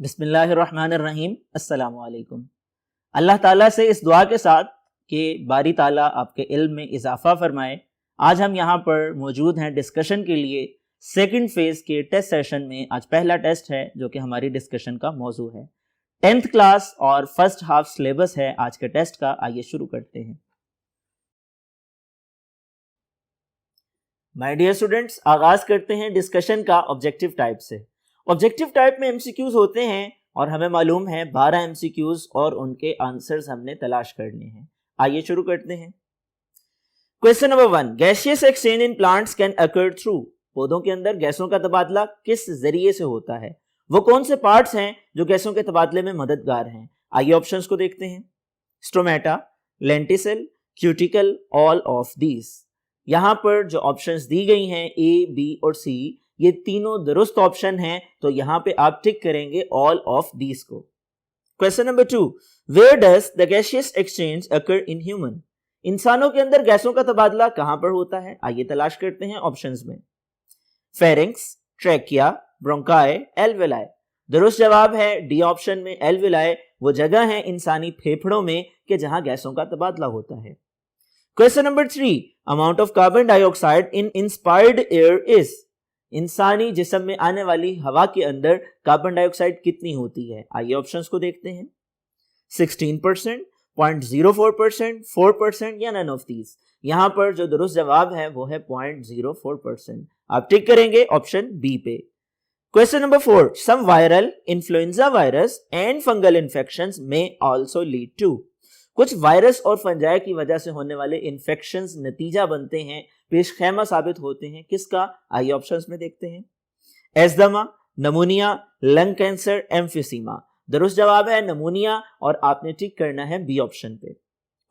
बिस्मिल्लाहिर्रहमानिर्रहीम। अस्सलामु अलैकुम। अल्लाह ताला से इस दुआ के साथ कि बारी ताला आपके इल्म में इजाफा फरमाए, आज हम यहाँ पर मौजूद हैं डिस्कशन के लिए सेकंड फेज के टेस्ट सेशन में। आज पहला टेस्ट है जो कि हमारी डिस्कशन का मौजू है। 10th क्लास और फर्स्ट हाफ सिलेबस है आज के टेस्ट का। आइए शुरू करते हैं। माय डियर स्टूडेंट्स, आगाज करते हैं डिस्कशन का ऑब्जेक्टिव टाइप से। ऑब्जेक्टिव टाइप में एमसीक्यूज होते हैं और हमें मालूम है 12 एमसीक्यूज और उनके आंसर्स हमने तलाश करने हैं। आइए शुरू करते हैं। Question number 1, gaseous exchange in plants can occur through. पौधों के अंदर गैसों का तबादला किस जरिए से होता है? वो कौन से पार्ट्स हैं जो गैसों के तबादले में मददगार हैं? आइए ऑप्शंस को देखते हैं। Stomata, लेंटिसल, cuticle, all of these. यहां पर जो ऑप्शंस दी गई हैं ए, बी और सी, ये तीनों दुरुस्त ऑप्शन हैं, तो यहां पे आप टिक करेंगे ऑल ऑफ दीज को। Question number 2, where does the gaseous exchange occur in human. इंसानों के अंदर गैसों का तबादला कहां पर होता है? आइए तलाश करते हैं ऑप्शंस में। Pharynx, trachea, bronchi, alveoli. दुरुस्त जवाब है डी ऑप्शन में एल्वेलाई। वो जगह है इंसानी फेफड़ों में कि जहां गैसों का तबादला होता है। Question number 3, amount of carbon dioxide in inspired air is. इंसानी जिस्म में आने वाली हवा के अंदर कार्बन डाइऑक्साइड कितनी होती है? आइए ऑप्शंस को देखते हैं। 16%, 0.04%, 4% या नन ऑफ दीज। यहां पर जो दुरुस्त जवाब है वो है 0.04%। आप टिक करेंगे ऑप्शन बी पे। Question number 4, some viral influenza virus and fungal infections में आल्सो लीड टू। कुछ वायरस और फंजाई की वजह से होने वाले इन्फेक्शंस नतीजा बनते हैं, पेशखैमा साबित होते हैं। किसका? आइए ऑप्शंस में देखते हैं। Asthma, pneumonia, lung cancer, emphysema. दुरुस्त जवाब है नमूनिया और आपने टिक करना है बी ऑप्शन पे।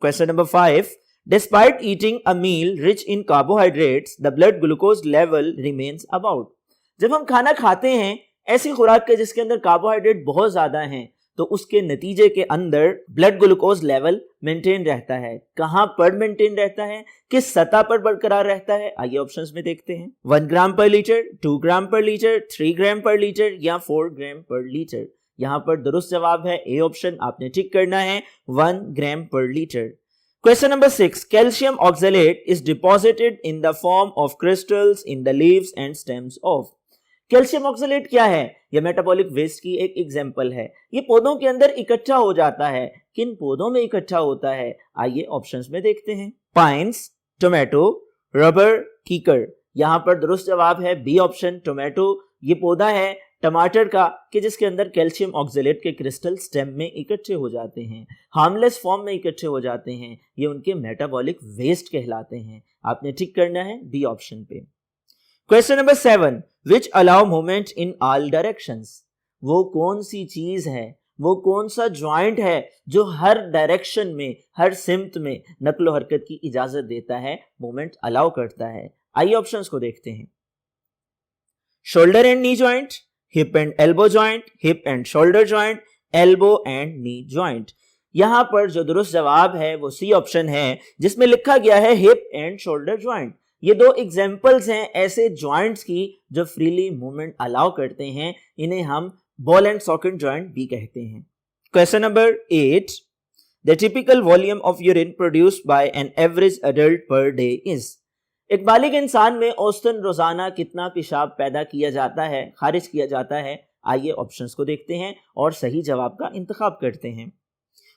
Question number 5, despite eating a meal rich in carbohydrates the blood glucose level remains about. जब हम खाना खाते हैं ऐसी खुराक के जिसके अंदर कार्बोहाइड्रेट बहुत ज्यादा हैं, तो उसके नतीजे के अंदर ब्लड ग्लूकोज लेवल मेंटेन रहता है। कहां पर मेंटेन रहता है? किस सतह पर बरकरार रहता है? आइए ऑप्शंस में देखते हैं। 1 ग्राम पर लीटर, 2 ग्राम पर लीटर, 3 ग्राम पर लीटर या 4 ग्राम पर लीटर। यहां पर दुरुस्त जवाब है ए ऑप्शन। आपने टिक करना है 1 ग्राम पर litre. Question number 6, calcium oxalate is deposited in the form of crystals in the leaves and stems of. Calcium oxalate क्या है? यह मेटाबॉलिक वेस्ट की एक एग्जांपल है। ये पौधों के अंदर इकट्ठा हो जाता है। किन पौधों में इकट्ठा होता है? आइए ऑप्शंस में देखते हैं। पाइन्स, टोमेटो, रबर, कीकर। यहां पर दुरुस्त जवाब है बी ऑप्शन, टोमेटो। ये पौधा है टमाटर का कि जिसके अंदर कैल्शियम ऑक्सलेट के क्रिस्टल स्टेम में इकट्ठे हो जाते हैं, हार्मलेस फॉर्म में इकट्ठे हो जाते हैं। ये उनके मेटाबॉलिक वेस्ट कहलाते हैं। आपने टिक करना है बी ऑप्शन पे। Question number 7, which allow movement in all directions. वो कौन सी चीज है, वो कौन सा ज्वाइंट है जो हर डायरेक्शन में, हर सिमत में नकलो हरकत की इजाजत देता है, मूवमेंट अलाउ करता है? आइए ऑप्शंस को देखते हैं। Shoulder and knee joint, hip and elbow joint, hip and shoulder joint, elbow and knee joint. यहां पर जो दुरुस्त जवाब है वो सी ऑप्शन है, जिसमें लिखा गया है हिप एंड शोल्डर ज्वाइंट। ये दो एग्जाम्पल्स हैं ऐसे ज्वाइंट्स की जो फ्रीली मूवमेंट अलाउ करते हैं। इन्हें हम बॉल एंड सॉकेट ज्वाइंट भी कहते हैं। Question number 8, the typical volume of urine produced by an average adult per day is. एक बालिग इंसान में औसतन रोजाना कितना पेशाब पैदा किया जाता है, खारिज किया जाता है? आइए ऑप्शंस को देखते हैं और सही जवाब का इंतखाब करते हैं।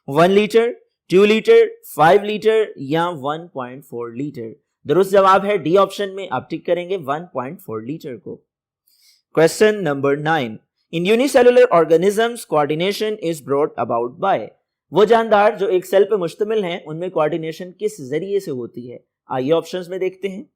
1 लीटर, 2 लीटर, 5 लीटर या 1.4 लीटर। दुरुस्त जवाब है डी ऑप्शन में। आप टिक करेंगे 1.4 लीटर को। Question number 9, in unicellular organisms coordination is brought about by. वो जानदार जो एक सेल पे मुश्तमिल हैं, उनमें कोऑर्डिनेशन किस जरिए से होती है? आइए ऑप्शंस में देखते हैं।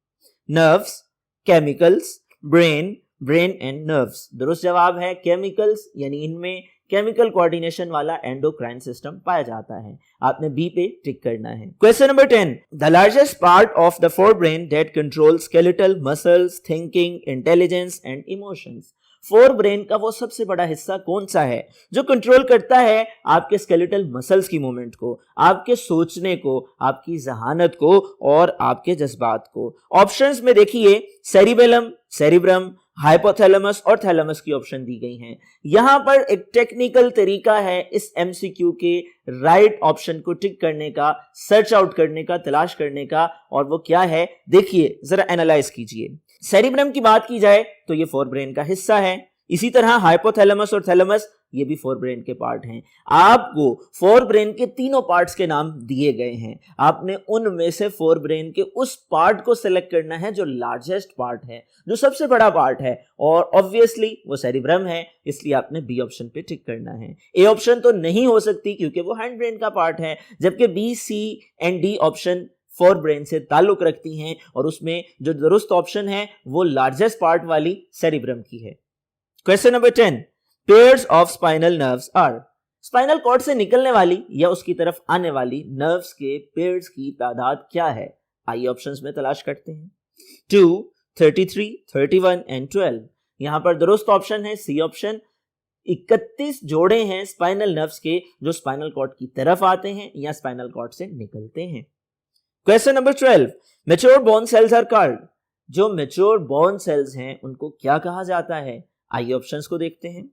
Nerves, chemicals, brain, brain and nerves. दुरुस्त जवाब है केमिकल्स, यानी इनमें केमिकल कोऑर्डिनेशन वाला एंडोक्राइन सिस्टम पाया जाता है। आपने बी पे टिक करना है। Question number 10, the largest part of the forebrain that controls skeletal muscles, thinking, intelligence and emotions. Forebrain का वो सबसे बड़ा हिस्सा कौन सा है जो कंट्रोल करता है आपके स्केलेटल मसल्स की मूवमेंट को, आपके सोचने को, आपकी जहानत को और आपके जज्बात को? ऑप्शंस में देखिए, सेरिबेलम, सेरिब्रम, हाइपोथैलेमस और थैलेमस की ऑप्शन दी गई हैं। यहां पर एक टेक्निकल तरीका है इस एमसीक्यू के राइट ऑप्शन को टिक करने का, सर्च आउट करने का, तलाश करने का, और वो क्या है देखिए, जरा एनालाइज कीजिए। सेरिब्रम की बात की जाए तो ये फोर ब्रेन का हिस्सा है। इसी तरह हाइपोथैलेमस और थैलेमस ये भी फोर ब्रेन के पार्ट हैं। आपको फोर ब्रेन के तीनों पार्ट्स के नाम दिए गए हैं। आपने उनमें से फोर ब्रेन के उस पार्ट को सिलेक्ट करना है जो लार्जेस्ट पार्ट है, जो सबसे बड़ा पार्ट है, और ऑब्वियसली वो सेरिब्रम है, इसलिए आपने बी ऑप्शन पे टिक करना है। ए ऑप्शन तो नहीं हो सकती क्योंकि वो हैंड ब्रेन का पार्ट है, जबकि B, C and D option for brain से ताल्लुक रखती हैं, और उसमें जो दुरुस्त ऑप्शन है वो लार्जेस्ट पार्ट वाली सेरिब्रम की है। Question number 10, pairs of spinal nerves are. Spinal cord से निकलने वाली या उसकी तरफ आने वाली नर्व्स के पेयर्स की तादाद क्या है? आइए ऑप्शंस में तलाश करते हैं। 2, 33, 31 एंड 12। यहां पर दुरुस्त ऑप्शन है सी ऑप्शन। 31 जोड़े हैं स्पाइनल नर्व्स के जो स्पाइनल कॉर्ड की तरफ आते हैं या स्पाइनल कॉर्ड से निकलते हैं। Question number 12, mature bone cells are called. जो मैच्योर बोन सेल्स हैं उनको क्या कहा जाता है? आइए ऑप्शंस को देखते हैं।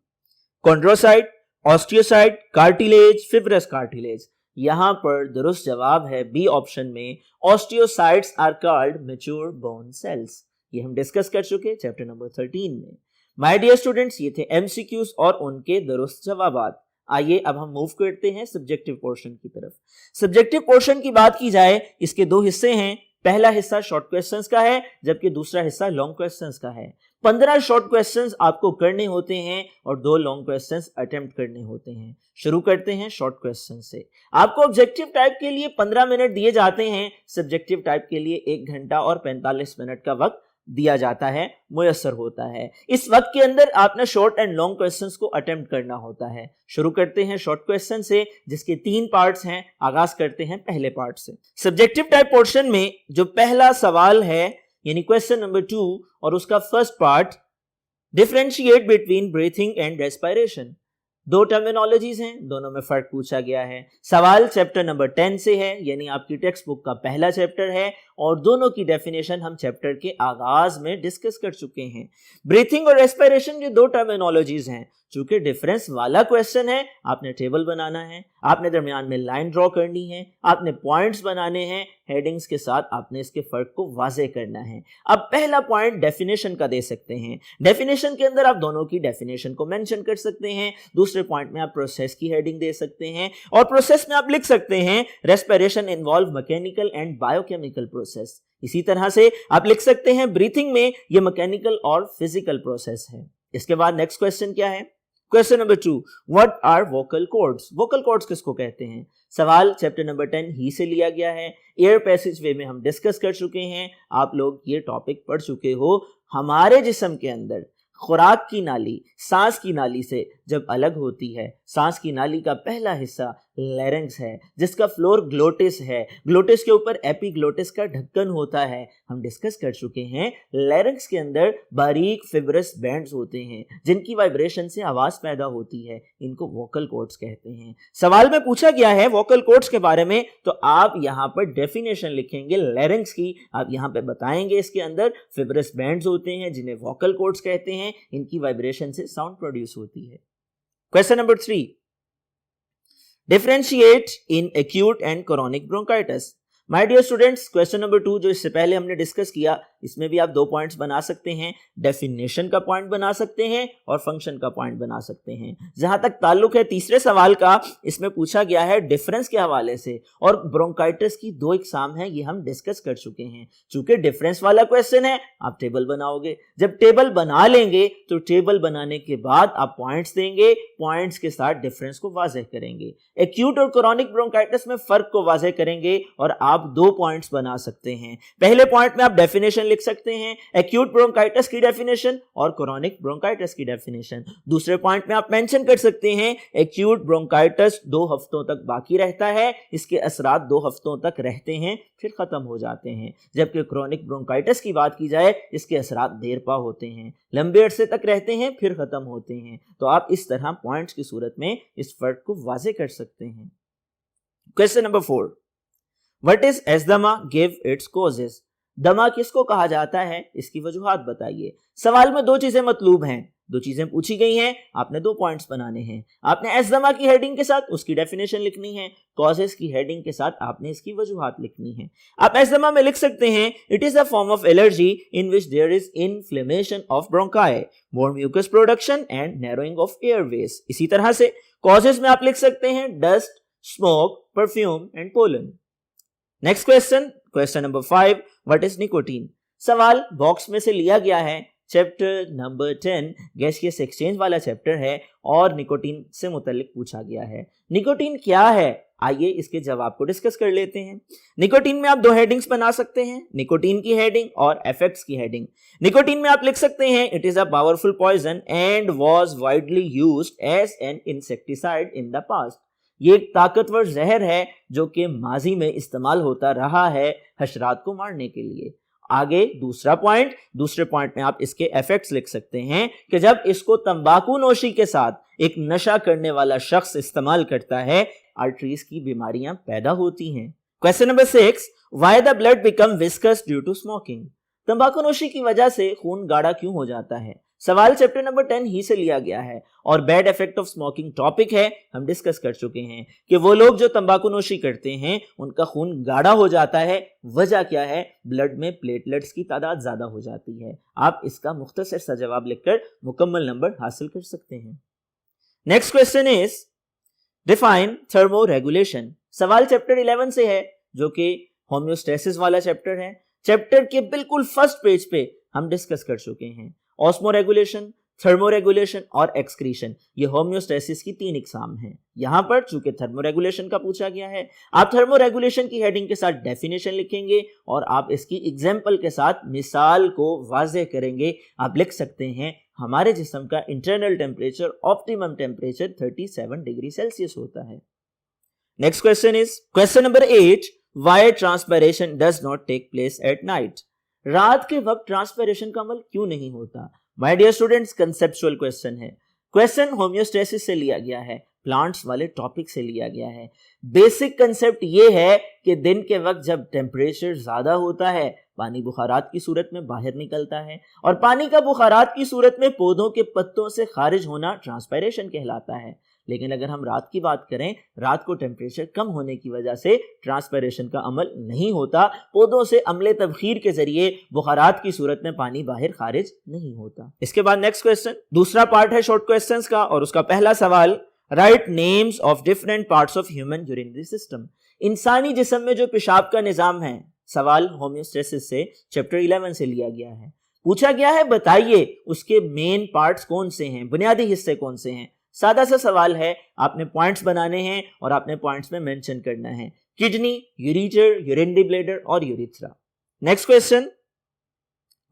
Chondrocyte, osteocyte, cartilage, fibrous cartilage. यहां पर दुरुस्त जवाब है बी ऑप्शन में, osteocytes are called mature bone cells. ये हम डिस्कस कर चुके चैप्टर नंबर 13 में। माय डियर स्टूडेंट्स, ये थे एमसीक्यूज और उनके दुरुस्त जवाबात। आइए अब हम मूव करते हैं सब्जेक्टिव पोर्शन की तरफ। सब्जेक्टिव पोर्शन की बात की जाए, इसके दो हिस्से हैं। पहला हिस्सा शॉर्ट क्वेश्चंस का है, जबकि दूसरा हिस्सा लॉन्ग क्वेश्चंस का है। 15 शॉर्ट क्वेश्चंस आपको करने होते हैं और 2 लॉन्ग क्वेश्चंस अटेम्प्ट करने होते हैं। शुरू करते हैं शॉर्ट क्वेश्चन से। आपको ऑब्जेक्टिव टाइप के लिए 15 मिनट दिए जाते हैं, सब्जेक्टिव टाइप के लिए 1 घंटा और 45 मिनट का वक्त दिया जाता है, मुयस्सर होता है। इस वक्त के अंदर आपने शॉर्ट एंड लॉन्ग क्वेश्चंस को अटेम्प्ट करना होता है। शुरू करते हैं शॉर्ट क्वेश्चन से, जिसके 3 पार्ट्स हैं। आगाज करते हैं पहले पार्ट से। सब्जेक्टिव टाइप पोर्शन में जो पहला सवाल है यानी क्वेश्चन नंबर 2 और उसका first part, differentiate between breathing and respiration. 2 terminologies हैं, दोनों में फर्क पूछा गया है। सवाल चैप्टर नंबर 10 से है, यानी आपकी टेक्स्ट बुक का पहला चैप्टर है, और दोनों की डेफिनेशन हम चैप्टर के आगाज में डिस्कस कर चुके हैं। ब्रीथिंग और रेस्पिरेशन ये 2 टर्मिनोलॉजीज हैं। चूंकि डिफरेंस वाला क्वेश्चन है, आपने टेबल बनाना है, आपने दरमियान में लाइन ड्रॉ करनी है, आपने पॉइंट्स बनाने हैं, हेडिंग्स के साथ आपने इसके फर्क को वाजे करना है। अब पहला पॉइंट डेफिनेशन का दे सकते हैं। डेफिनेशन के अंदर आप दोनों की डेफिनेशन को मेंशन कर सकते हैं। दूसरे पॉइंट में आप प्रोसेस की हेडिंग दे सकते हैं, और प्रोसेस में आप लिख सकते हैं respiration involve mechanical and biochemical process. इसी तरह से आप लिख सकते हैं ब्रीथिंग में ये मैकेनिकल और फिजिकल प्रोसेस है। इसके बाद नेक्स्ट क्वेश्चन क्या है? Question number 2, what are vocal cords. Vocal cords किसको कहते हैं? सवाल चैप्टर नंबर 10 ही से लिया गया है। एयर पैसेज वे में हम डिस्कस कर चुके हैं, आप लोग ये टॉपिक पढ़ चुके हो। हमारे जिस्म के अंदर खुराक की नाली सांस की नाली से जब अलग होती है, सांस की नाली का पहला हिस्सा लैरिंक्स है, जिसका फ्लोर ग्लोटिस है। ग्लोटिस के ऊपर एपिग्लोटिस का ढक्कन होता है। हम डिस्कस कर चुके हैं लैरिंक्स के अंदर बारीक फिब्रस बैंड्स होते हैं, जिनकी वाइब्रेशन से आवाज पैदा होती है। इनको वोकल कॉर्ड्स कहते हैं। सवाल में पूछा गया है वोकल कॉर्ड्स के बारे में, तो आप यहां पर डेफिनेशन लिखेंगे लैरिंक्स की। आप यहां पे बताएंगे इसके अंदर फिब्रस बैंड्स होते हैं जिन्हें वोकल कॉर्ड्स कहते हैं। इनकी वाइब्रेशन से साउंड प्रोड्यूस होती है। Question number 3, differentiate in acute and chronic bronchitis. My dear students, question number 2 जो इससे पहले हमने डिस्कस किया, इसमें भी आप 2 पॉइंट्स बना सकते हैं। डेफिनेशन का पॉइंट बना सकते हैं और फंक्शन का पॉइंट बना सकते हैं। जहां तक ताल्लुक है तीसरे सवाल का, इसमें पूछा गया है डिफरेंस के हवाले से, और ब्रोंकाइटिस की 2 एग्जाम है, ये हम डिस्कस कर चुके हैं। चूंकि डिफरेंस वाला क्वेश्चन है, आप टेबल बनाओगे। जब टेबल बना लेंगे तो टेबल बनाने के बाद आप पॉइंट्स देंगे, पॉइंट्स के साथ डिफरेंस को वाज़ेह करेंगे। एक्यूट और क्रोनिक ब्रोंकाइटिस में फर्क को वाज़ेह करेंगे और आप 2 पॉइंट्स बना सकते हैं। पहले पॉइंट में आप डेफिनेशन लिख सकते हैं, एक्यूट ब्रोंकाइटिस की डेफिनेशन और क्रोनिक ब्रोंकाइटिस की डेफिनेशन। दूसरे पॉइंट में आप मेंशन कर सकते हैं एक्यूट ब्रोंकाइटिस 2 हफ्तों तक बाकी रहता है, इसके असरात 2 हफ्तों तक रहते हैं फिर खत्म हो जाते हैं। जबकि क्रोनिक ब्रोंकाइटिस की बात की जाए, इसके असरात देर पा होते हैं, लंबे अरसे तक रहते हैं फिर खत्म होते हैं। तो आप इस तरह पॉइंट्स की सूरत में इस फर्क को वाज़ेह कर सकते हैं। Question number 4, what is asthma, give its causes. दमा किसको कहा जाता है, इसकी वजूहात बताइए। सवाल में दो चीजें मतलूब हैं, दो चीजें पूछी गई हैं, आपने 2 पॉइंट्स बनाने हैं। आपने एस्दमा की हेडिंग के साथ उसकी डेफिनेशन लिखनी है, कॉजेस की हेडिंग के साथ आपने इसकी वजूहात लिखनी है। आप एस्दमा में लिख सकते हैं it is a form of allergy in which there is inflammation of bronchi, more mucus production and narrowing of airways. इसी तरह से कॉजेस में आप लिख सकते हैं dust, smoke, perfume and pollen. Next question, question number 5, what is nicotine. सवाल box में से लिया गया है, चैप्टर नंबर 10 गैसियस एक्सचेंज वाला चैप्टर है और निकोटीन से मुताल्लिक पूछा गया है। निकोटीन क्या है, आइए इसके जवाब को डिस्कस कर लेते हैं। निकोटीन में आप 2 हेडिंग्स बना सकते हैं, निकोटीन की हेडिंग और इफेक्ट्स की हेडिंग। निकोटीन में आप लिख सकते हैं it is a powerful poison and was widely used as an insecticide in the past. ये एक ताकतवर जहर है जो कि माजी में इस्तेमाल होता रहा है हशरात को मारने के लिए। आगे दूसरा पॉइंट, दूसरे पॉइंट में आप इसके इफेक्ट्स लिख सकते हैं कि जब इसको तंबाकू नोशी के साथ एक नशा करने वाला शख्स इस्तेमाल करता है, आर्टरीज की बीमारियां पैदा होती हैं। Question number 6, why the blood become viscous due to smoking. तंबाकू नोशी की वजह से खून गाढ़ा क्यों हो जाता है। सवाल चैप्टर नंबर 10 ही से लिया गया है और bad effect of smoking topic है, हम डिस्कस कर चुके हैं कि वो लोग जो तंबाकू नोशी करते हैं उनका खून गाढ़ा हो जाता है। वजह क्या है, ब्लड में प्लेटलेट्स की तादाद ज्यादा हो जाती है। आप इसका मुख्तसर सा जवाब लिखकर मुकम्मल नंबर हासिल कर सकते हैं। Next question is define thermo regulation. सवाल चैप्टर 11 से है जो कि होम्योस्टेसिस वाला चैप्टर है। चैप्टर के बिल्कुल फर्स्ट पेज पे हम डिस्कस कर चुके हैं ऑस्मो रेगुलेशन, थर्मो रेगुलेशन और एक्सक्रीशन। ये होम्योस्टेसिस की 3 इकसाम हैं। यहां पर चूंकि थर्मो रेगुलेशन का पूछा गया है, आप थर्मो रेगुलेशन की हेडिंग के साथ डेफिनेशन लिखेंगे और आप इसकी एग्जाम्पल के साथ मिसाल को वाज़ेह करेंगे। आप लिख सकते हैं हमारे जिस्म का internal temperature, optimum temperature 37 degree Celsius होता है। Next question is question number 8, why transpiration does not take place at night. रात के वक्त ट्रांसपायरेशन का अमल क्यों नहीं होता। My dear students, conceptual question है। क्वेश्चन होम्योस्टेसिस से लिया गया है, प्लांट्स वाले टॉपिक से लिया गया है। बेसिक कंसेप्ट ये है कि दिन के वक्त जब टेम्परेचर ज्यादा होता है, पानी बुखारात की सूरत में बाहर निकलता है और पानी का बुखारात की सूरत में पौधों के पत्तों से खारिज होना ट्रांसपायरेशन कहलाता है। लेकिन अगर हम रात की बात करें, रात को टेम्परेचर कम होने की वजह से ट्रांसपायरेशन का अमल नहीं होता। पौधों से अम्ले तबखीर के जरिए बुखारात की सूरत में पानी बाहर खारिज नहीं होता। इसके बाद नेक्स्ट क्वेश्चन, दूसरा पार्ट है शॉर्ट क्वेश्चंस का और उसका पहला सवाल, right names of different parts of human urinary system. इंसानी जिस्म में जो पेशाब का निजाम है, सवाल होम्योस्टेसिस से चैप्टर 11 से लिया गया है। पूछा गया है बताइए उसके मेन पार्ट्स कौन से हैं, बुनियादी हिस्से कौन से हैं। सादा सा सवाल है, आपने पॉइंट्स बनाने हैं और आपने पॉइंट्स में मेंशन करना है किडनी, यूरेटर, यूरिनरी ब्लैडर और urethra. Next question,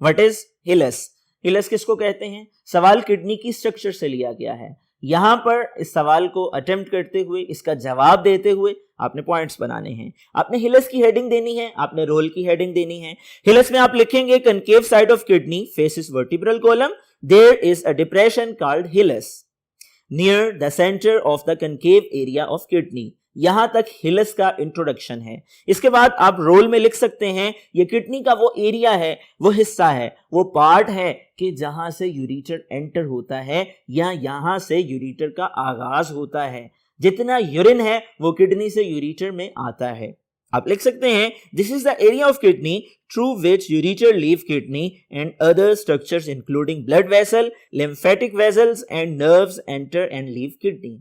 what is hills. Hills किसको कहते हैं। सवाल किडनी की स्ट्रक्चर से लिया गया है। यहां पर इस सवाल को अटेम्प्ट करते हुए, इसका जवाब देते हुए आपने पॉइंट्स बनाने हैं। आपने हिलस की हेडिंग देनी है, आपने रोल की हेडिंग देनी है। हिलस में आप लिखेंगे concave side of kidney faces vertebral column, there is a depression called hilus near the centre of the concave area of kidney. यहां तक हिलस का इंट्रोडक्शन है। इसके बाद आप रोल में लिख सकते हैं ये किडनी का वो एरिया है, वो हिस्सा है, वो पार्ट है कि जहां से यूरेटर एंटर होता है या यहां से यूरेटर का आगाज होता है। जितना यूरिन है वो किडनी से यूरेटर में आता है। आप लिख सकते हैं this is the area of kidney through which ureter leave kidney and other structures including blood vessel, lymphatic vessels and nerves enter and leave kidney.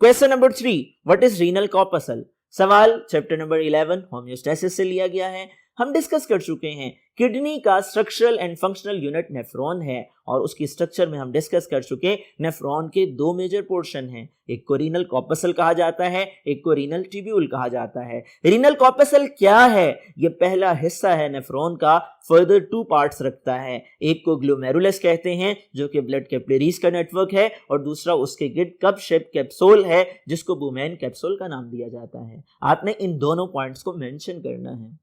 Question number 3, what is renal corpuscle. सवाल chapter number 11 homeostasis से लिया गया है। हम discuss कर चुके हैं kidney का structural and functional unit nephron है और उसकी स्ट्रक्चर में हम डिस्कस कर चुके नेफ्रॉन के 2 मेजर पोर्शन हैं। एक को रीनल कॉर्पसल कहा जाता है, एक को रीनल ट्यूब्यूल कहा जाता है। रीनल कॉर्पसल क्या है, ये पहला हिस्सा है नेफ्रॉन का, फर्दर 2 पार्ट्स रखता है। एक को ग्लोमेरुलस कहते हैं जो कि ब्लड कैपिलरीज का नेटवर्क है और दूसरा उसके गिर्द कप शेप कैप्सूल है जिसको बुमेन कैप्सूल का नाम दिया जाता है। आपने इन दोनों पॉइंट्स को मेंशन करना है।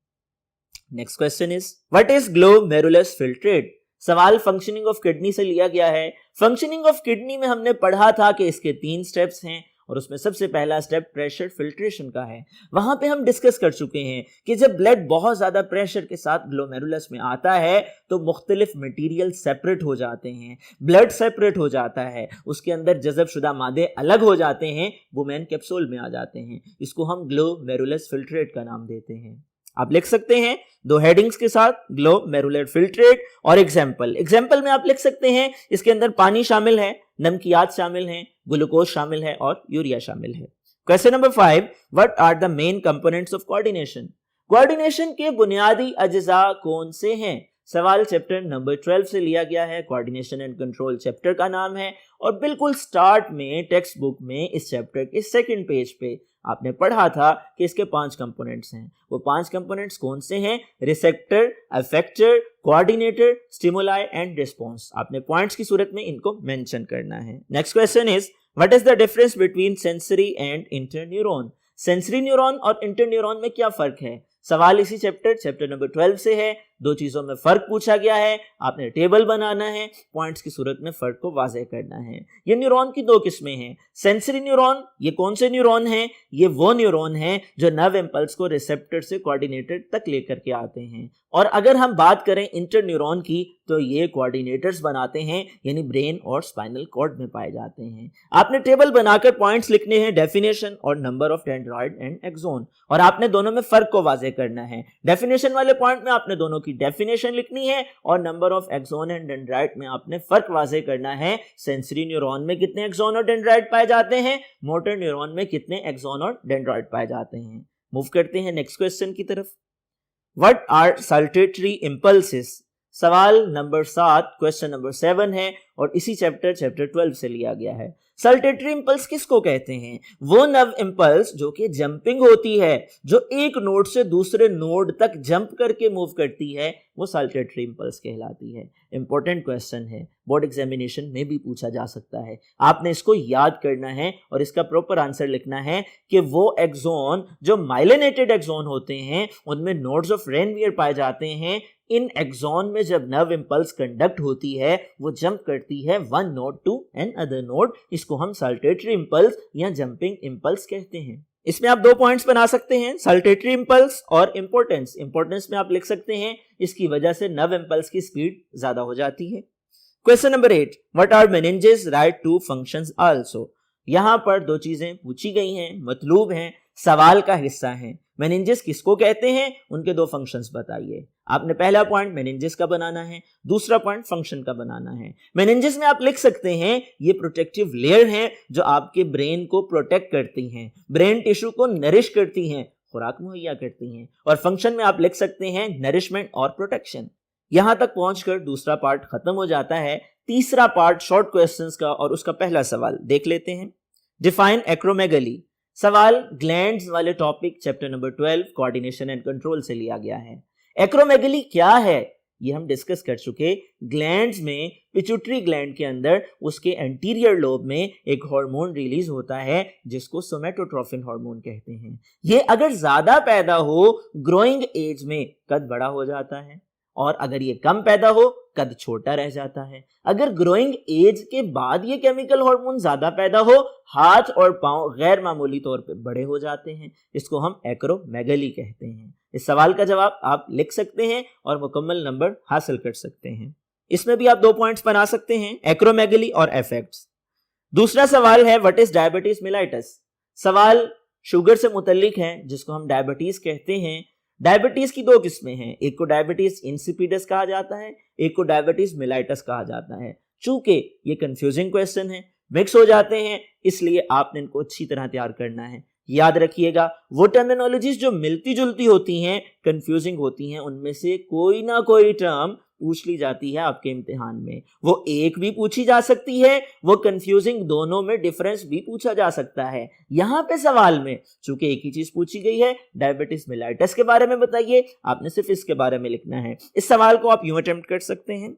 Next question is what is glomerulus filtrate. सवाल फंक्शनिंग ऑफ किडनी से लिया गया है। फंक्शनिंग ऑफ किडनी में हमने पढ़ा था कि इसके 3 स्टेप्स हैं और उसमें सबसे पहला स्टेप प्रेशर फिल्ट्रेशन का है। वहां पे हम डिस्कस कर चुके हैं कि जब ब्लड बहुत ज़्यादा प्रेशर के साथ ग्लोमेरुलस में आता है तो मुख्तलिफ मटीरियल सेपरेट हो जाते हैं, ब्लड सेपरेट हो जाता है, उसके अंदर जज़ब शुदा मादे अलग हो जाते हैं, वो मेन कैप्सूल में आ जाते हैं। इसको हम ग्लोमेरुलस फिल्ट्रेट का नाम देते हैं। आप लिख सकते हैं दो हेडिंग्स के साथ, ग्लोमेरुलर फिल्ट्रेट और एग्जाम्पल में आप लिख सकते हैं इसके अंदर पानी शामिल है, नमकियात शामिल हैं, ग्लूकोज शामिल है और यूरिया शामिल है। Question number 5, what are the main components of coordination? Coordination के बुनियादी अज्जा कौन से हैं? सवाल चैप्टर नंबर 12 से लिया गया है, कोऑर्डिनेशन एंड कंट्रोल चैप्टर का नाम है और बिल्कुल स्टार्ट में टेक्स्ट बुक में इस चैप्टर के सेकंड पेज पे आपने पढ़ा था कि इसके 5 कंपोनेंट्स हैं। वो 5 कंपोनेंट्स कौन से हैं? Receptor, effector, coordinator, stimuli and response. आपने पॉइंट्स की सूरत में इनको मेंशन करना है। Next question is what is the difference between sensory and interneuron? Sensory neuron और इंटरन्यूरॉन में क्या फर्क है? सवाल इसी चैप्टर नंबर 12 से है। 2 चीजों में फर्क पूछा गया है, आपने टेबल बनाना है, पॉइंट्स की सूरत में फर्क को वाज़ेह करना है। ये न्यूरॉन की 2 किस्में हैं। सेंसरी न्यूरॉन, ये कौन से न्यूरॉन हैं? ये वो न्यूरॉन हैं जो नर्व इंपल्स को रिसेप्टर से कोऑर्डिनेटर तक लेकर के आते हैं। और अगर हम बात करें इंटरन्यूरॉन की तो ये कोऑर्डिनेटर्स बनाते हैं, यानी ब्रेन और स्पाइनल कॉर्ड में पाए जाते हैं। आपने टेबल बनाकर पॉइंट्स लिखने हैं, डेफिनेशन और number of dendroid and axon, और आपने दोनों में फर्क को वाज़ेह करना है। डेफिनेशन वाले पॉइंट में आपने दोनों की डेफिनेशन लिखनी है और number of axon and dendrite में आपने फर्क वाज़ेह करना है। सेंसरी न्यूरॉन में कितने एक्सोन और डेंड्राइट पाए जाते हैं, मोटर न्यूरॉन में कितने एक्सोन और डेंड्राइट पाए जाते हैं। मूव करते हैं नेक्स्ट क्वेश्चन की तरफ। What are saltatory impulses? सवाल नंबर 7 क्वेश्चन नंबर 7 है और इसी चैप्टर 12 से लिया गया है। सल्टेटरी इंपल्स किसको कहते हैं? वो नर्व इंपल्स जो कि जंपिंग होती है, जो एक नोड से दूसरे नोड तक जंप करके मूव करती है, वो सल्टेटरी इंपल्स कहलाती है। इंपॉर्टेंट क्वेश्चन है, बोर्ड एग्जामिनेशन में भी पूछा जा सकता है। आपने इसको याद करना है और इसका प्रॉपर आंसर लिखना है कि वो एक्सोन जो माइलिनेटेड एक्सोन होते हैं उनमें नोड्स ऑफ रेनवियर पाए जाते हैं। इन एक्सोन में जब नर्व इंपल्स कंडक्ट होती है वो जंप करती है one node to another node, इसको हम सल्टेटरी इंपल्स या जंपिंग इंपल्स कहते हैं। इसमें आप 2 पॉइंट्स बना सकते हैं, सल्टेटरी इंपल्स और इंपॉर्टेंस। इंपॉर्टेंस में आप लिख सकते हैं इसकी वजह से नर्व इंपल्स की स्पीड ज्यादा हो जाती है। Question number 8, what are meninges write two functions also? यहां पर 2 चीजें पूछी गई हैं, मतलूब हैं, सवाल का हिस्सा है। मेनिंजेस किसको कहते हैं, उनके 2 फंक्शंस बताइए। आपने पहला पॉइंट मेनिंजेस का बनाना है, दूसरा पॉइंट फंक्शन का बनाना है। मेनिंजेस में आप लिख सकते हैं ये प्रोटेक्टिव लेयर है जो आपके ब्रेन को प्रोटेक्ट करती हैं, ब्रेन टिश्यू को नरिश करती हैं, खुराक मुहैया करती हैं। और फंक्शन में आप लिख सकते हैं नरिशमेंट और प्रोटेक्शन। यहां तक पहुंचकर दूसरा पार्ट खत्म हो जाता है। तीसरा पार्ट शॉर्ट क्वेश्चंस का और उसका पहला सवाल देख लेते हैं। Define acromegaly. सवाल ग्लैंड्स वाले topic chapter number 12 coordination and control से लिया गया है। एक्रोमेगली क्या है ये हम डिस्कस कर चुके। ग्लैंड्स में पिट्यूटरी ग्लैंड के अंदर उसके एंटीरियर लोब में एक हार्मोन रिलीज होता है जिसको सोमेटोट्रोफिन हार्मोन कहते हैं। ये अगर ज्यादा पैदा हो ग्रोइंग एज में कद बड़ा हो जाता है और अगर ये कम पैदा हो कद छोटा रह जाता है। अगर ग्रोइंग एज के बाद ये केमिकल हार्मोन ज्यादा पैदा हो हाथ और पांव गैर मामूली तौर पे बड़े हो जाते हैं, इसको हम एक्रोमेगली कहते हैं। इस सवाल का जवाब आप लिख सकते हैं और मुकम्मल नंबर हासिल कर सकते हैं। इसमें भी आप 2 पॉइंट्स बना सकते हैं, एक्रोमेगली और इफेक्ट्स। दूसरा सवाल है व्हाट इज डायबिटीज मेलाइटस? सवाल शुगर से मुतल्लिक है जिसको हम डायबिटीज कहते हैं। डायबिटीज की 2 किस्में हैं, एक को डायबिटीज इंसिपिडस कहा जाता है, एक को डायबिटीज मेलाइटस कहा जाता है। चूंकि ये कंफ्यूजिंग क्वेश्चन है, मिक्स हो जाते हैं, इसलिए आपने इनको अच्छी तरह तैयार करना है। याद रखिएगा वो टर्मिनोलॉजीज जो मिलती जुलती होती हैं, कंफ्यूजिंग होती हैं, उनमें से कोई ना कोई टर्म पूछ ली जाती है आपके इम्तिहान में। वो एक भी पूछी जा सकती है, वो कंफ्यूजिंग दोनों में डिफरेंस भी पूछा जा सकता है। यहां पे सवाल में चूंकि एक ही चीज पूछी गई है, डायबिटीज मेलाइटस के बारे में बताइए, आपने सिर्फ इसके बारे में लिखना है। इस सवाल को आप यूं अटेम्प्ट कर सकते हैं,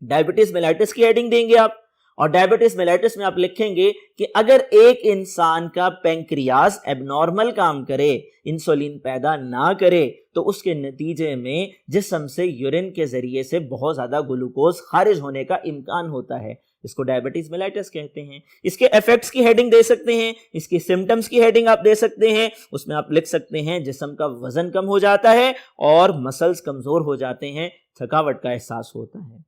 डायबिटीज मेलाइटस की हेडिंग देंगे आप और डायबिटीज मेलाइटस में आप लिखेंगे कि अगर एक इंसान का पैंक्रियाज एबनॉर्मल काम करे, इंसुलिन पैदा ना करे, तो उसके नतीजे में जिस्म से यूरिन के जरिए से बहुत ज्यादा ग्लूकोज खारिज होने का इम्कान होता है। इसको डायबिटीज मेलाइटस कहते हैं। इसके इफेक्ट्स की हेडिंग दे सकते हैं, इसके सिम्टम्स की हेडिंग आप दे सकते हैं। उसमें आप लिख सकते हैं जिस्म का वजन कम हो जाता है और मसल्स कमजोर हो जाते हैं, थकावट का एहसास होता है।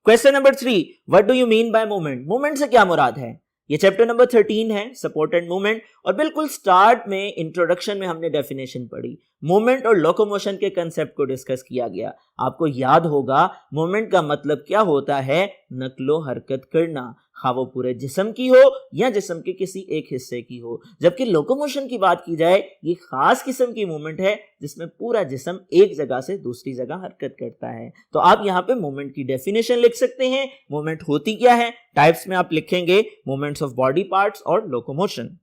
Question number 3, what do you mean by movement? Movement से क्या मुराद है? ये चैप्टर नंबर 13 है, सपोर्ट एंड मूवमेंट, और बिल्कुल स्टार्ट में इंट्रोडक्शन में हमने डेफिनेशन पढ़ी, मूवमेंट और लोकोमोशन के कंसेप्ट को डिस्कस किया गया। आपको याद होगा मूवमेंट का मतलब क्या होता है, नकलो हरकत करना, हाँ वो पूरे जिस्म की हो या जिस्म के किसी एक हिस्से की हो। जबकि लोकोमोशन की बात की जाए, ये खास किस्म की मूवमेंट है जिसमें पूरा जिस्म एक जगह से दूसरी जगह हरकत करता है। तो आप यहाँ पे मूवमेंट की डेफिनेशन लिख सकते हैं, मूवमेंट होती क्या है, टाइप्स में आप लिखेंगे मूवमेंट्स ऑफ बॉडी पार्ट्स और locomotion.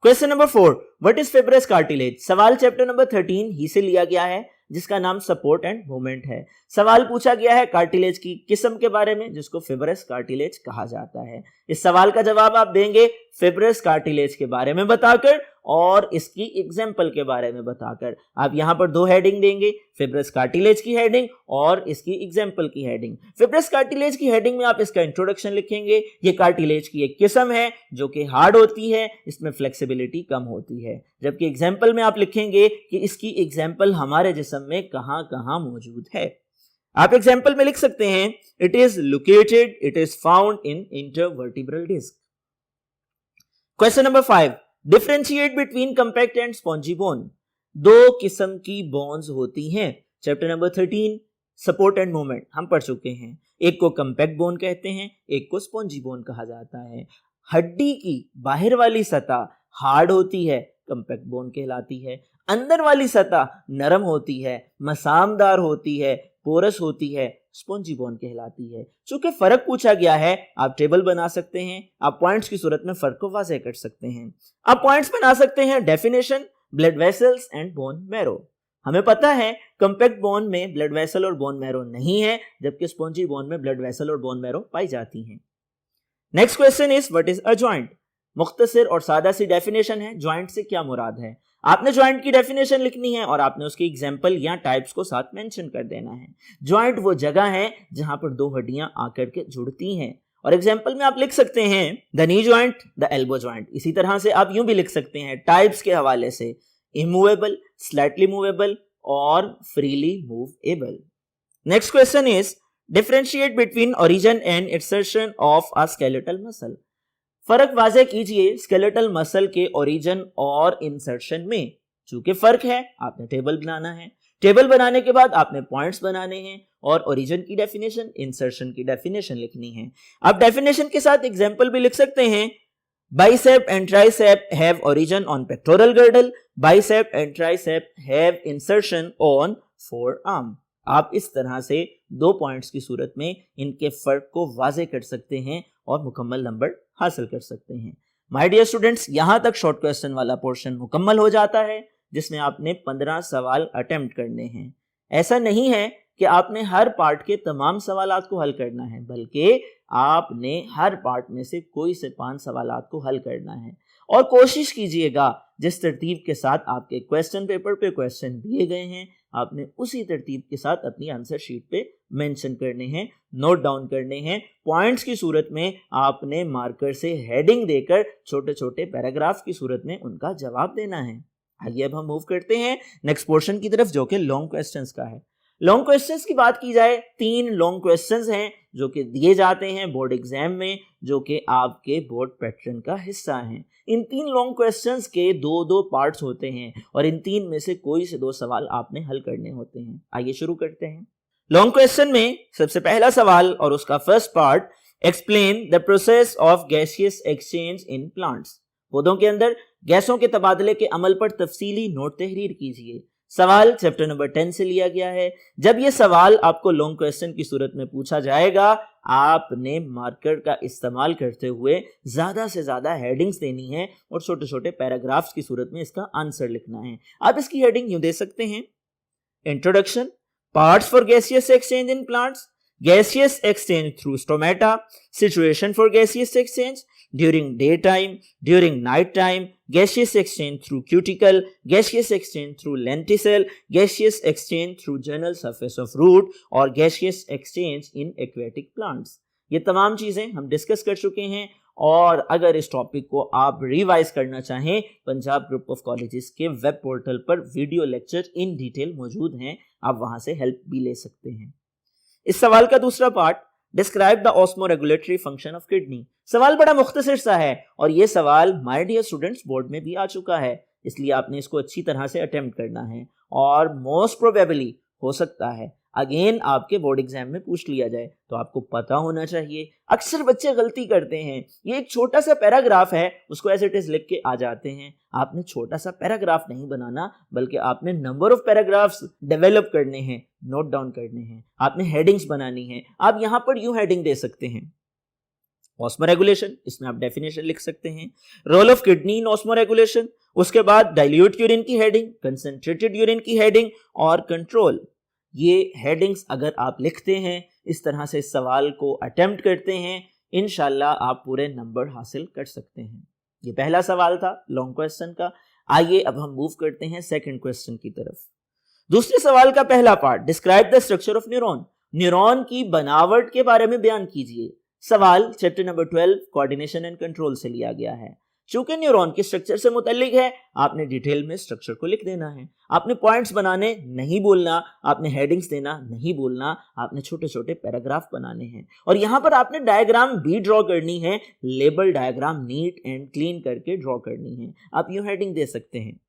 Question number 4, what is fibrous cartilage? सवाल चैप्टर नंबर 13 ही से लिया गया है, जिसका नाम सपोर्ट एंड मूवमेंट है। सवाल पूछा गया है कार्टिलेज की किस्म के बारे में, जिसको फिब्रस कार्टिलेज कहा जाता है। इस सवाल का जवाब आप देंगे फिब्रस कार्टिलेज के बारे में बताकर और इसकी एग्जाम्पल के बारे में बताकर। आप यहां पर दो हेडिंग देंगे, फिब्रस कार्टिलेज की हेडिंग और इसकी एग्जाम्पल की हेडिंग। फिब्रस कार्टिलेज की हेडिंग में आप इसका इंट्रोडक्शन लिखेंगे, ये कार्टिलेज की एक किस्म है जो कि हार्ड होती है, इसमें फ्लेक्सिबिलिटी कम होती है। जबकि एग्जाम्पल में आप लिखेंगे कि इसकी एग्जाम्पल हमारे जिस्म में कहां कहां मौजूद है। आप एग्जाम्पल में लिख सकते हैं, it is located, it is found in intervertebral disc. Question number 5, differentiate between compact and spongy bone. दो किस्म की बोन्स होती हैं। Chapter number 13 support and movement हम पढ़ चुके हैं। एक को कंपैक्ट बोन कहते हैं, एक को स्पॉन्जी बोन कहा जाता है। हड्डी की बाहर वाली सतह हार्ड होती है, कंपैक्ट बोन कहलाती है। अंदर वाली सतह नरम होती है, मसामदार होती है, पोरस होती है, स्पॉन्जी बोन कहलाती है। चूंकि फर्क पूछा गया है, आप टेबल बना सकते हैं, आप पॉइंट्स की सूरत में फर्क को वाज़ेह कर सकते हैं। आप पॉइंट्स बना सकते हैं, definition, blood vessels and bone marrow. हमें पता है कंपैक्ट बोन में ब्लड वेसल और बोन मैरो नहीं है, जबकि स्पॉन्जी बोन में ब्लड वेसल और बोन मैरो पाई जाती हैं। Next question is what is a joint? मुख्तसर और सादा सी डेफिनेशन है, जॉइंट से क्या मुराद है। आपने जॉइंट की डेफिनेशन लिखनी है और आपने उसकी एग्जाम्पल या टाइप्स को साथ मेंशन कर देना है। जॉइंट वो जगह है जहां पर दो हड्डियां आकर के जुड़ती हैं, और एग्जाम्पल में आप लिख सकते हैं the knee joint, the elbow joint. इसी तरह से आप यूं भी लिख सकते हैं टाइप्स के हवाले से, इमूवेबल, स्लाइटली मूवेबल और freely movable. Next question is differentiate between origin and insertion of a skeletal muscle. फर्क वाज़ेह कीजिए स्केलेटल मसल के ओरिजिन और इंसर्शन में। चूंकि फर्क है, आपने टेबल बनाना है, टेबल बनाने के बाद आपने पॉइंट्स बनाने हैं और ओरिजिन की डेफिनेशन, इंसर्शन की डेफिनेशन लिखनी है। आप डेफिनेशन के साथ एग्जांपल भी लिख सकते हैं, bicep and tricep have origin on pectoral girdle, bicep and tricep have insertion on forearm. आप इस तरह से दो पॉइंट्स की सूरत में इनके फर्क को वाज़ेह कर सकते हैं और मुकम्मल नंबर हासिल कर सकते हैं। माय डियर स्टूडेंट्स, यहां तक शॉर्ट क्वेश्चन वाला पोर्शन मुकम्मल हो जाता है, जिसमें आपने 15 सवाल अटेम्प्ट करने हैं। ऐसा नहीं है कि आपने हर पार्ट के तमाम सवालात को हल करना है, बल्कि आपने हर पार्ट में से कोई से 5 सवालात को हल करना है। और कोशिश कीजिएगा जिस तरतीब के साथ आपके क्वेश्चन पेपर पे क्वेश्चन दिए गए हैं, आपने उसी तरतीब के साथ अपनी आंसर शीट पे मेंशन करने हैं, नोट डाउन करने हैं। पॉइंट्स की सूरत में आपने मार्कर से हेडिंग देकर छोटे छोटे पैराग्राफ की सूरत में उनका जवाब देना है। आइए अब हम मूव करते हैं नेक्स्ट पोर्शन की तरफ, जो कि लॉन्ग क्वेश्चंस का है। लॉन्ग क्वेश्चंस की बात की जाए, 3 लॉन्ग क्वेश्चंस हैं जो कि दिए जाते हैं बोर्ड एग्जाम में, जो कि आपके बोर्ड पैटर्न का हिस्सा हैं। इन 3 लॉन्ग क्वेश्चंस के 2-2 पार्ट्स होते हैं और इन 3 में से कोई से 2 सवाल आपने हल करने होते हैं। आइए शुरू करते हैं। लॉन्ग क्वेश्चन में सबसे पहला सवाल और उसका first part, explain the process of gaseous exchange in plants. पौधों के अंदर गैसों के तबादले के अमल पर तफसीली नोट तहरीर कीजिए। सवाल चैप्टर नंबर 10 से लिया गया है। जब यह सवाल आपको लॉन्ग क्वेश्चन की सूरत में पूछा जाएगा, आपने मार्कर का इस्तेमाल करते हुए ज्यादा से ज्यादा हेडिंग्स देनी है और छोटे छोटे पैराग्राफ्स की सूरत में इसका आंसर लिखना है। आप इसकी हेडिंग यूं दे सकते हैं, introduction, parts for gaseous exchange in plants, gaseous exchange through stomata, situation for gaseous exchange, during daytime, during night time, gaseous exchange through cuticle, gaseous exchange through lenticel, gaseous exchange through general surface of root और gaseous exchange in aquatic plants। ये तमाम चीज़ें हम discuss कर चुके हैं, और अगर इस टॉपिक को आप रिवाइज करना चाहें, पंजाब ग्रुप ऑफ कॉलेजेस के वेब पोर्टल पर वीडियो लेक्चर इन डिटेल मौजूद हैं, आप वहां से हेल्प भी ले सकते हैं। इस सवाल का दूसरा part, describe the osmoregulatory function of kidney. सवाल बड़ा मुख्तसर सा है और ये सवाल माय डियर स्टूडेंट्स बोर्ड में भी आ चुका है, इसलिए आपने इसको अच्छी तरह से अटेम्प्ट करना है और मोस्ट प्रोबेबली हो सकता है अगेन आपके बोर्ड एग्जाम में पूछ लिया जाए, तो आपको पता होना चाहिए। अक्सर बच्चे गलती करते हैं, ये एक छोटा सा पैराग्राफ है, उसको एज इट इज लिख के आ जाते हैं। आपने छोटा सा पैराग्राफ नहीं बनाना, बल्कि आपने नंबर ऑफ पैराग्राफ्स डेवलप करने हैं, नोट डाउन करने हैं, आपने हेडिंग्स बनानी है। आप यहां पर यूं हेडिंग दे सकते हैं, ऑस्मोरेगुलेशन, इसमें आप डेफिनेशन लिख सकते हैं, role of kidney in osmoregulation, उसके बाद डाइल्यूट यूरिन की हेडिंग, कंसंट्रेटेड यूरिन की हेडिंग और कंट्रोल। ये हेडिंग्स अगर आप लिखते हैं, इस तरह से सवाल को अटेम्प्ट करते हैं, इंशाल्लाह आप पूरे नंबर हासिल कर सकते हैं। ये पहला सवाल था लॉन्ग क्वेश्चन का। आइए अब हम मूव करते हैं सेकंड क्वेश्चन की तरफ। दूसरे सवाल का पहला part, describe the structure of neuron. Neuron की बनावट के बारे में बयान कीजिए। सवाल chapter number 12 coordination and control से लिया गया है। चूंकि न्यूरॉन की स्ट्रक्चर से मुतल्लिक है, आपने डिटेल में स्ट्रक्चर को लिख देना है। आपने पॉइंट्स बनाने नहीं बोलना, आपने हेडिंग्स देना नहीं बोलना, आपने छोटे छोटे पैराग्राफ बनाने हैं और यहां पर आपने डायग्राम भी ड्रॉ करनी है, label diagram neat and clean करके ड्रॉ करनी है। आप यूं हेडिंग दे सकते हैं,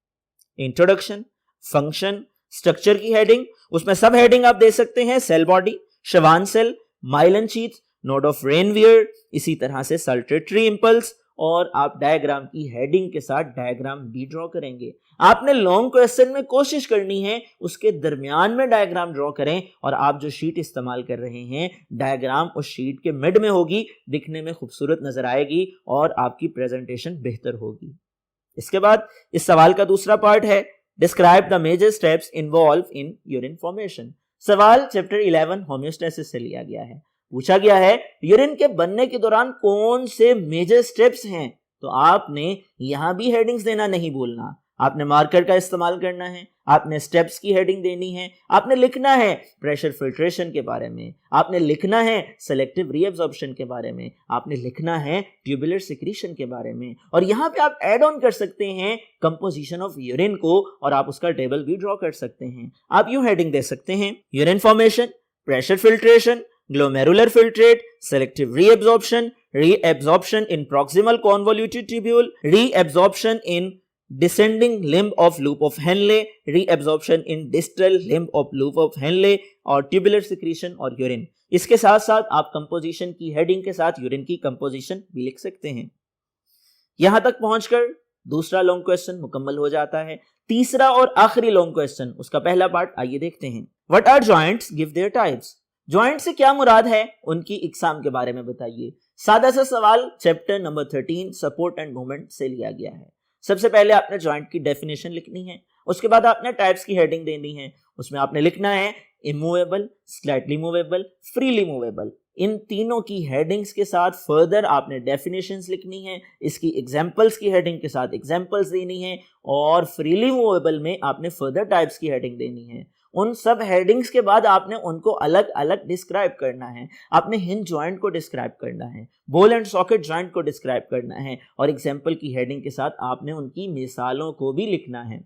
इंट्रोडक्शन, फंक्शन, स्ट्रक्चर की हेडिंग, उसमें सब हेडिंग आप दे सकते हैं, cell body, Schwann cell, myelin sheath, node of Ranvier, इसी तरह से सल्टेटरी इंपल्स, और आप डायग्राम की हेडिंग के साथ डायग्राम भी ड्रॉ करेंगे। आपने लॉन्ग क्वेश्चन में कोशिश करनी है उसके दरमियान में डायग्राम ड्रॉ करें, और आप जो शीट इस्तेमाल कर रहे हैं, डायग्राम उस शीट के मिड में होगी, दिखने में खूबसूरत नजर आएगी और आपकी प्रेजेंटेशन बेहतर होगी। इसके बाद इस सवाल का दूसरा पार्ट है, describe the major steps involve in urine formation. सवाल चैप्टर 11 होम्योस्टेसिस से लिया गया है। पूछा गया है यूरिन के बनने के दौरान कौन से मेजर स्टेप्स हैं, तो आपने यहां भी हेडिंग्स देना नहीं बोलना, आपने मार्कर का इस्तेमाल करना है, आपने स्टेप्स की हेडिंग देनी है, आपने लिखना है प्रेशर फिल्ट्रेशन के बारे में, आपने लिखना है सेलेक्टिव रीअब्जॉर्प्शन के बारे में, आपने लिखना है ट्यूबुलर सिक्रीशन के बारे में, और यहां पे आप ऐड ऑन कर सकते हैं कंपोजिशन ऑफ यूरिन को, और आप उसका टेबल भी ड्रॉ कर सकते हैं। आप यूं हेडिंग दे सकते हैं, urine formation, pressure filtration, glomerular filtrate, selective reabsorption in proximal convoluted tubule, reabsorption in descending limb of loop of Henle, reabsorption in distal limb of loop of Henle, और tubular secretion और urine. इसके साथ साथ आप composition की heading के साथ urine की कंपोजिशन भी लिख सकते हैं। यहां तक पहुंचकर दूसरा लॉन्ग क्वेश्चन मुकम्मल हो जाता है। तीसरा और आखिरी लॉन्ग क्वेश्चन, उसका पहला पार्ट आइए देखते हैं। What are joints? Give their types. Joint से क्या मुराद है, उनकी इकसाम के बारे में बताइए। सादा सा सवाल chapter number 13 support and movement से लिया गया है। सबसे पहले आपने ज्वाइंट की डेफिनेशन लिखनी है, उसके बाद आपने टाइप्स की हेडिंग देनी है। उसमें आपने लिखना है immovable, slightly movable, freely movable. इन तीनों की हेडिंग्स के साथ फर्दर आपने डेफिनेशंस लिखनी है, इसकी एग्जांपल्स की हेडिंग के साथ एग्जांपल्स देनी है, और फ्रीली मूवेबल में आपने फर्दर टाइप्स की हेडिंग देनी है। उन सब हेडिंग्स के बाद आपने उनको अलग अलग डिस्क्राइब करना है। आपने हिंज जॉइंट को डिस्क्राइब करना है, बॉल एंड सॉकेट जॉइंट को डिस्क्राइब करना है, और एग्जांपल की हेडिंग के साथ आपने उनकी मिसालों को भी लिखना है।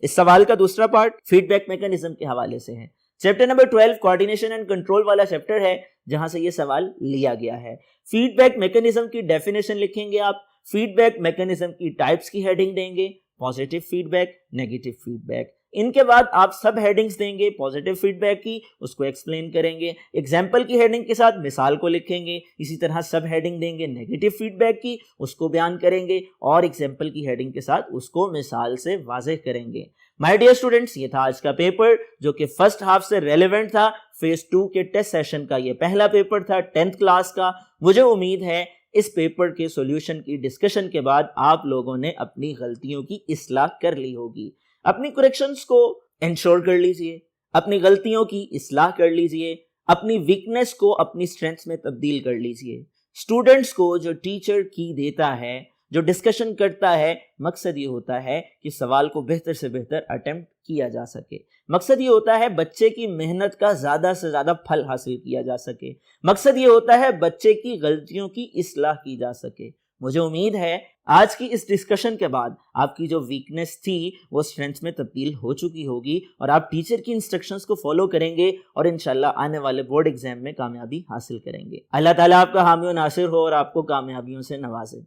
इस सवाल का दूसरा पार्ट फीडबैक मैकेनिज्म के हवाले से है। Chapter number 12 coordination and control वाला चैप्टर है, जहां से ये सवाल लिया गया है। फीडबैक मैकेनिज्म की डेफिनेशन लिखेंगे आप, फीडबैक मैकेनिज्म की टाइप्स की हेडिंग देंगे, पॉजिटिव फीडबैक, नेगेटिव फीडबैक। इनके बाद आप सब हेडिंग्स देंगे पॉजिटिव फीडबैक की, उसको एक्सप्लेन करेंगे, एग्जाम्पल की हेडिंग के साथ मिसाल को लिखेंगे, इसी तरह सब हेडिंग देंगे नेगेटिव फीडबैक की, उसको बयान करेंगे, और एग्जाम्पल की हेडिंग के साथ उसको मिसाल से वाज़ेह करेंगे। माय डियर स्टूडेंट्स, ये था आज का पेपर जो कि फर्स्ट हाफ से रेलेवेंट था। फेज 2 के टेस्ट सेशन का ये पहला पेपर था 10th क्लास का। मुझे उम्मीद है इस पेपर के सॉल्यूशन की डिस्कशन के बाद आप लोगों ने अपनी गलतियों की इस्लाह कर ली होगी, अपनी करेक्शंस को इंश्योर कर लीजिए, अपनी गलतियों की इस्लाह कर लीजिए, अपनी वीकनेस को अपनी स्ट्रेंथ में तब्दील कर लीजिए। स्टूडेंट्स को जो टीचर की देता है जो डिस्कशन करता है, मकसद ये होता है कि सवाल को बेहतर से बेहतर अटेम्प्ट किया जा सके। मकसद ये होता है बच्चे की मेहनत का ज़्यादा से ज़्यादा फल हासिल किया जा सके। मकसद ये होता है बच्चे की गलतियों की इस्लाह की जा सके। मुझे उम्मीद है आज की इस डिस्कशन के बाद आपकी जो वीकनेस थी वो स्ट्रेंथ में तब्दील हो चुकी होगी और आप टीचर की इंस्ट्रक्शंस को फॉलो करेंगे और इंशाल्लाह आने वाले बोर्ड एग्जाम में कामयाबी हासिल करेंगे। अल्लाह ताला आपका हामी और नासिर हो और आपको कामयाबियों से नवाजे।